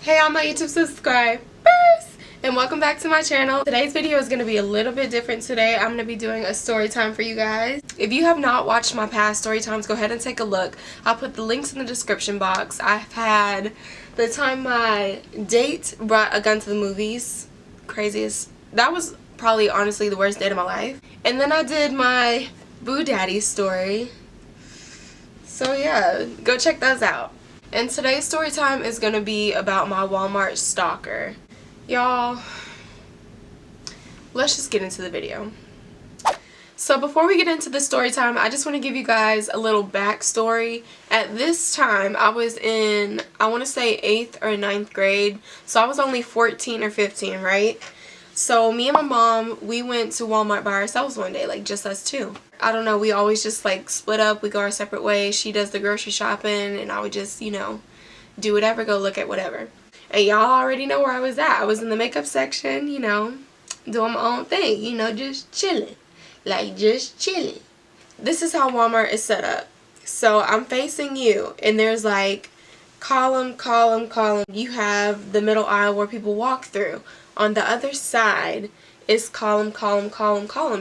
Hey all my YouTube subscribers, and welcome back to my channel. Today's video is going to be a little bit different today. I'm going to be doing a story time for you guys. If you have not watched my past story times, go ahead and take a look. I'll put the links in the description box. I've had the time my date brought a gun to the movies. Craziest. That was probably honestly the worst date of my life. And then I did my Boo Daddy story. So yeah, go check those out. And today's story time is going to be about my Walmart stalker. Y'all, let's just get into the video. So before we get into the story time, I just want to give you guys a little backstory. At this time, I was in, I want to say 8th or 9th grade. So I was only 14 or 15, right? So me and my mom, we went to Walmart by ourselves one day, like just us two. I don't know, we always just like split up, we go our separate ways. She does the grocery shopping and I would just, you know, do whatever, go look at whatever. And y'all already know where I was at. I was in the makeup section, you know, doing my own thing, you know, just chilling. Like just chilling. This is how Walmart is set up. So I'm facing you and there's like column. You have the middle aisle where people walk through. On the other side is column,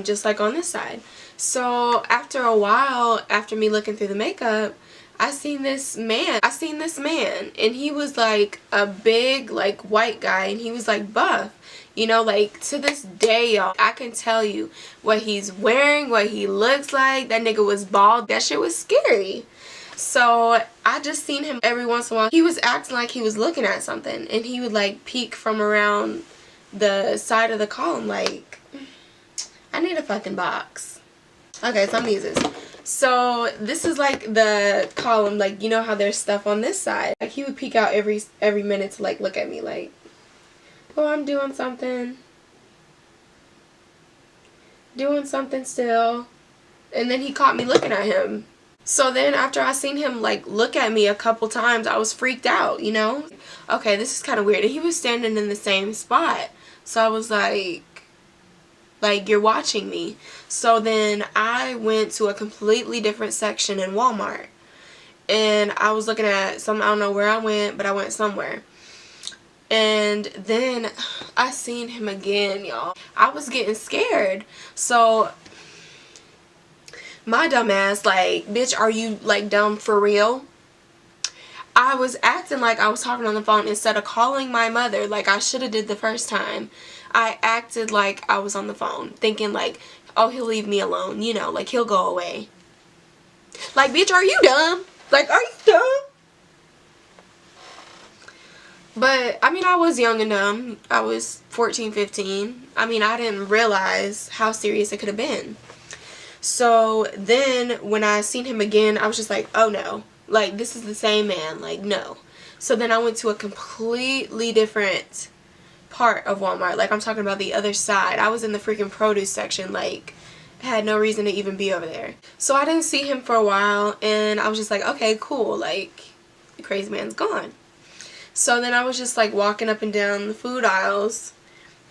just like on this side. So after a while, after me looking through the makeup, I seen this man, and he was like a big like white guy, and he was like buff. You know, like to this day, y'all, I can tell you what he's wearing, what he looks like. That nigga was bald. That shit was scary. So I just seen him every once in a while. He was acting like he was looking at something, and he would like peek from around the side of the column like, I need a fucking box. Okay, so I'm gonna use this. So this is like the column, like you know how there's stuff on this side. Like he would peek out every minute to like look at me like, oh, I'm doing something still. And then he caught me looking at him. So then after I seen him like look at me a couple times, I was freaked out, you know? Okay, this is kind of weird. And he was standing in the same spot. So I was like, you're watching me. So then I went to a completely different section in Walmart. And I was looking at some, I don't know where I went, but I went somewhere. And then I seen him again, y'all. I was getting scared. So my dumb ass, like, bitch, are you like dumb for real? I was acting like I was talking on the phone instead of calling my mother like I should have did the first time. I acted like I was on the phone, thinking like, oh, he'll leave me alone, you know, like he'll go away. Like, bitch, are you dumb? Like, are you dumb? But, I mean, I was young and dumb. I was 14, 15. I mean, I didn't realize how serious it could have been. So then when I seen him again, I was just like, oh no. Like, this is the same man. Like, no. So then I went to a completely different part of Walmart. Like, I'm talking about the other side. I was in the freaking produce section. Like, I had no reason to even be over there. So I didn't see him for a while. And I was just like, okay, cool. Like, the crazy man's gone. So then I was just, like, walking up and down the food aisles.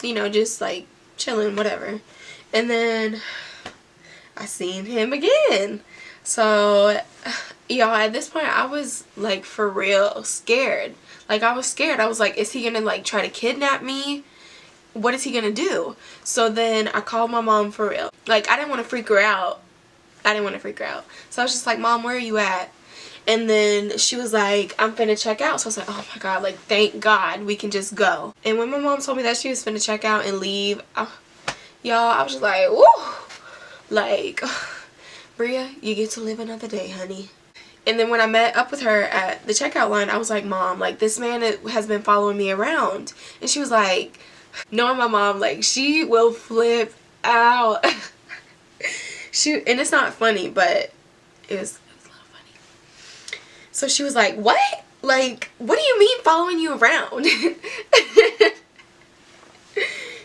You know, just, like, chilling, whatever. And then I seen him again. So, y'all, at this point, I was, like, for real scared. Like, I was scared. I was like, is he gonna, like, try to kidnap me? What is he gonna do? So then I called my mom for real. Like, I didn't want to freak her out. So I was just like, Mom, where are you at? And then she was like, I'm finna check out. So I was like, oh my God, like, thank God we can just go. And when my mom told me that she was finna check out and leave, y'all, I was just like, woo! Like, Bria, you get to live another day, honey. And then when I met up with her at the checkout line, I was like, Mom, like, this man has been following me around. And she was like, knowing my mom, like, she will flip out. And it's not funny, but it was a little funny. So she was like, what? Like, what do you mean following you around?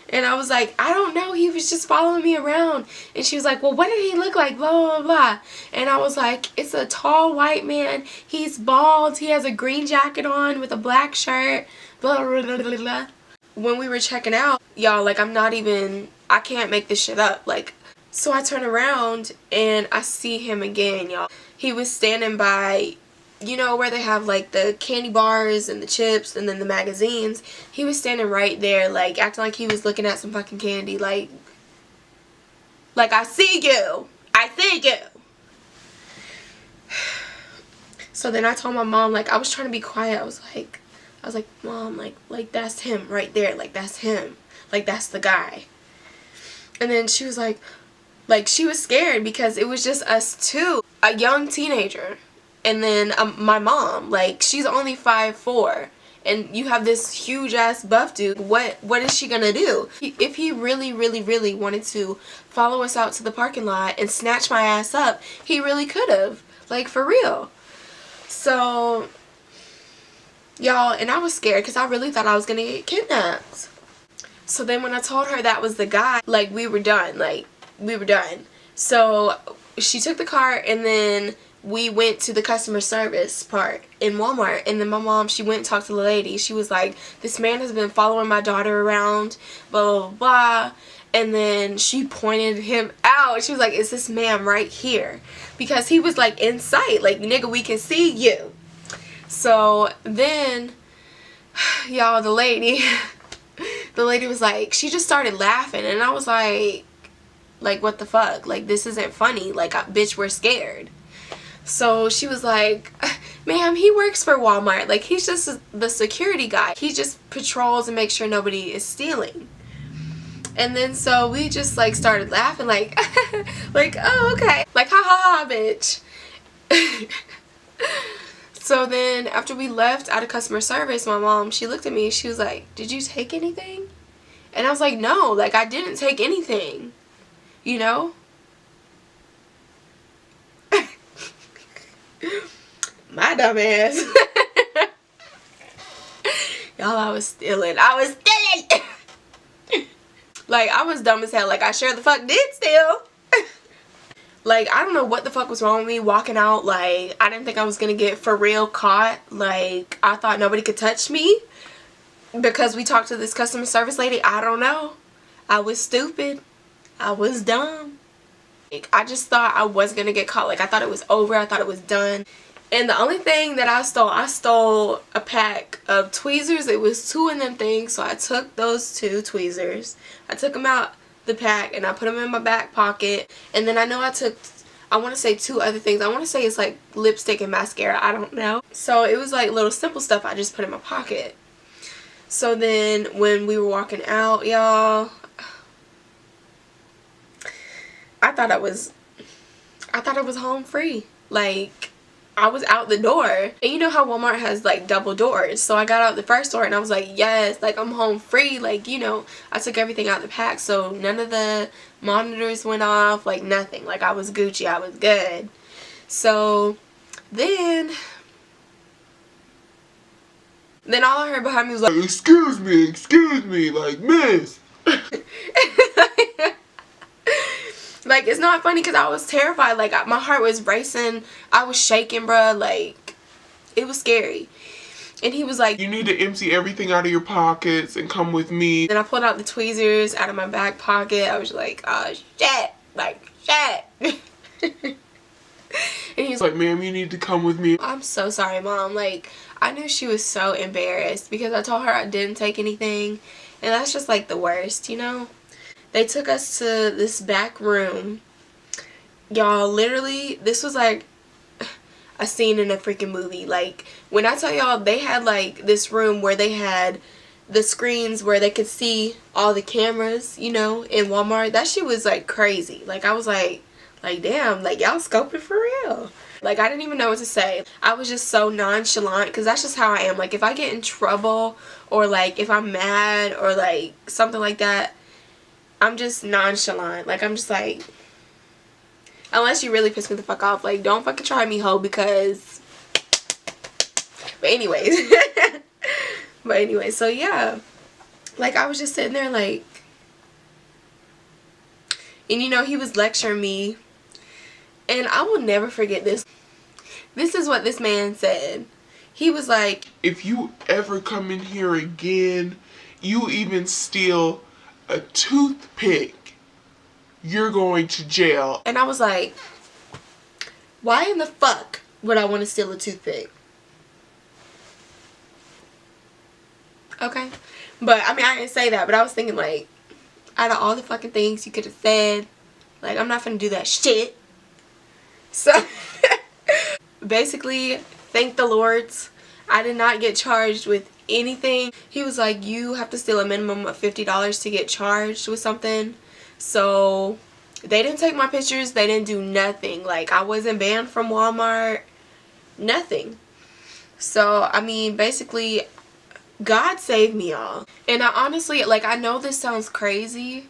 And I was like, I don't know, he was just following me around. And she was like, well, what did he look like, blah, blah, blah. And I was like, it's a tall white man, he's bald, he has a green jacket on with a black shirt, blah, blah, blah, blah, blah. When we were checking out, y'all, like, I can't make this shit up. Like, so I turn around and I see him again, y'all. He was standing by you know, where they have like the candy bars and the chips and then the magazines. He was standing right there, like acting like he was looking at some fucking candy, like I see you, I see you. So then I told my mom, like, I was trying to be quiet. I was like, Mom, like that's him right there, like that's him, like that's the guy. And then she was like she was scared because it was just us two, a young teenager, and then my mom, like she's only 5'4", and you have this huge ass buff dude. What is she gonna do? If he really wanted to follow us out to the parking lot and snatch my ass up, he really could have, like for real. So y'all, and I was scared because I really thought I was gonna get kidnapped. So then when I told her that was the guy, like we were done. So she took the car, and then we went to the customer service part in Walmart. And then my mom, she went and talked to the lady. She was like, this man has been following my daughter around, blah blah blah. And then she pointed him out. She was like, it's this man right here, because he was like in sight, like nigga, we can see you. So then y'all, the lady was like, she just started laughing, and I was like what the fuck, like this isn't funny, like bitch, we're scared. So she was like, ma'am, he works for Walmart, like he's just the security guy, he just patrols and makes sure nobody is stealing. And then so we just like started laughing, like oh okay, like ha ha ha bitch. So then after we left out of customer service, my mom, she looked at me, she was like, did you take anything? And I was like, no, like I didn't take anything, you know. My dumb ass. Y'all, I was stealing. Like I was dumb as hell, like I sure the fuck did steal. Like, I don't know what the fuck was wrong with me walking out. Like, I didn't think I was gonna get for real caught. Like, I thought nobody could touch me because we talked to this customer service lady. I don't know. I was stupid. I was dumb. Like, I just thought I wasn't gonna get caught. Like, I thought it was over. I thought it was done. And the only thing that I stole a pack of tweezers. It was 2 in them things. So I took those 2 tweezers. I took them out the pack and I put them in my back pocket. And then I know I took, I want to say 2 other things. I want to say it's like lipstick and mascara, I don't know. So it was like little simple stuff I just put in my pocket. So then when we were walking out, y'all, I thought I was home free. Like I was out the door. And you know how Walmart has like double doors. So I got out the first door and I was like, yes, like I'm home free. Like, you know, I took everything out the pack. So none of the monitors went off. Like nothing. Like I was Gucci. I was good. So then all I heard behind me was like, excuse me, like miss. Like, it's not funny because I was terrified. Like, my heart was racing. I was shaking, bruh. Like, it was scary. And he was like, you need to empty everything out of your pockets and come with me. Then I pulled out the tweezers out of my back pocket. I was like, oh, shit. Like, shit. And he was like, ma'am, you need to come with me. I'm so sorry, Mom. Like, I knew she was so embarrassed because I told her I didn't take anything. And that's just, like, the worst, you know? They took us to this back room. Y'all, literally, this was like a scene in a freaking movie. Like, when I tell y'all, they had like this room where they had the screens where they could see all the cameras, you know, in Walmart. That shit was like crazy. Like, I was like damn, like y'all scoping for real. Like, I didn't even know what to say. I was just so nonchalant because that's just how I am. Like, if I get in trouble or like if I'm mad or like something like that, I'm just nonchalant. Like, I'm just like, unless you really piss me the fuck off, like, don't fucking try me, ho, because, but anyways, so yeah, like, I was just sitting there, like, and you know, he was lecturing me, and I will never forget this. This is what this man said. He was like, if you ever come in here again, you even steal a toothpick, you're going to jail. And I was like, why in the fuck would I want to steal a toothpick? Okay. But, I mean, I didn't say that, but I was thinking, like, out of all the fucking things you could have said, like, I'm not finna do that shit. So, basically, thank the Lords, I did not get charged with anything. He was like, you have to steal a minimum of $50 to get charged with something. So, they didn't take my pictures. They didn't do nothing. Like, I wasn't banned from Walmart. Nothing. So, I mean, basically, God saved me, y'all. And I honestly, like, I know this sounds crazy,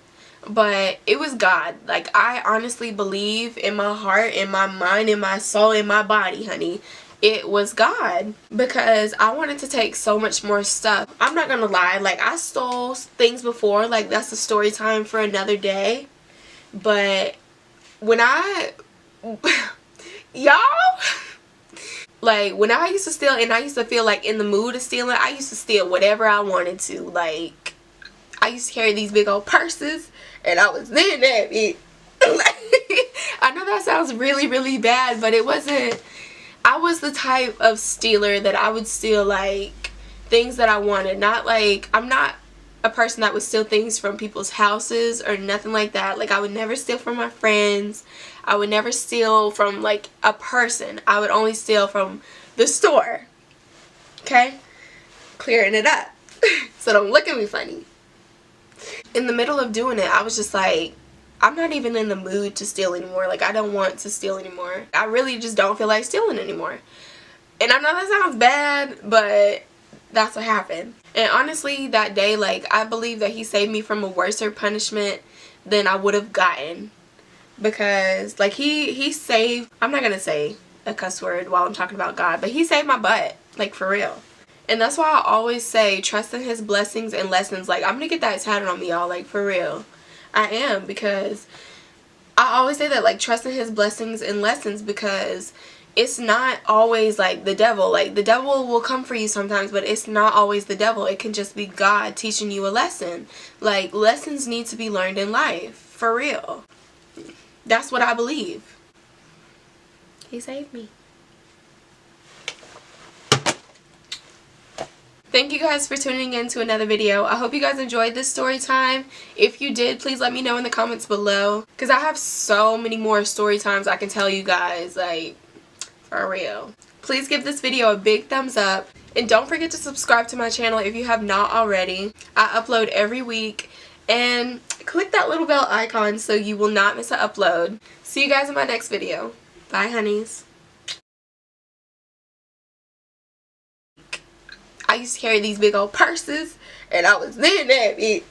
but it was God. Like, I honestly believe in my heart, in my mind, in my soul, in my body, honey, it was God. Because I wanted to take so much more stuff. I'm not gonna lie, like, I stole things before. Like, that's a story time for another day. But when I y'all, like, when I used to steal and I used to feel like in the mood of stealing, I used to steal whatever I wanted to. Like, I used to carry these big old purses and I was in that bitch. I know that sounds really, really bad, but it wasn't. I was the type of stealer that I would steal, like, things that I wanted. Not like, I'm not a person that would steal things from people's houses or nothing like that. Like, I would never steal from my friends. I would never steal from, like, a person. I would only steal from the store. Okay? Clearing it up. So don't look at me funny. In the middle of doing it, I was just like, I'm not even in the mood to steal anymore. Like, I don't want to steal anymore. I really just don't feel like stealing anymore. And I know that sounds bad, but that's what happened. And honestly, that day, like, I believe that he saved me from a worser punishment than I would have gotten. Because, like, he saved, I'm not gonna say a cuss word while I'm talking about God, but he saved my butt. Like, for real. And that's why I always say, trust in his blessings and lessons. Like, I'm gonna get that tatted on me, y'all. Like, for real. I am, because I always say that, like, trust in his blessings and lessons, because it's not always, like, the devil. Like, the devil will come for you sometimes, but it's not always the devil. It can just be God teaching you a lesson. Like, lessons need to be learned in life. For real. That's what I believe. He saved me. Thank you guys for tuning in to another video. I hope you guys enjoyed this story time. If you did, please let me know in the comments below, because I have so many more story times I can tell you guys, like, for real. Please give this video a big thumbs up, and don't forget to subscribe to my channel if you have not already. I upload every week, and click that little bell icon so you will not miss an upload. See you guys in my next video. Bye, honeys. I used to carry these big old purses and I was in that bitch.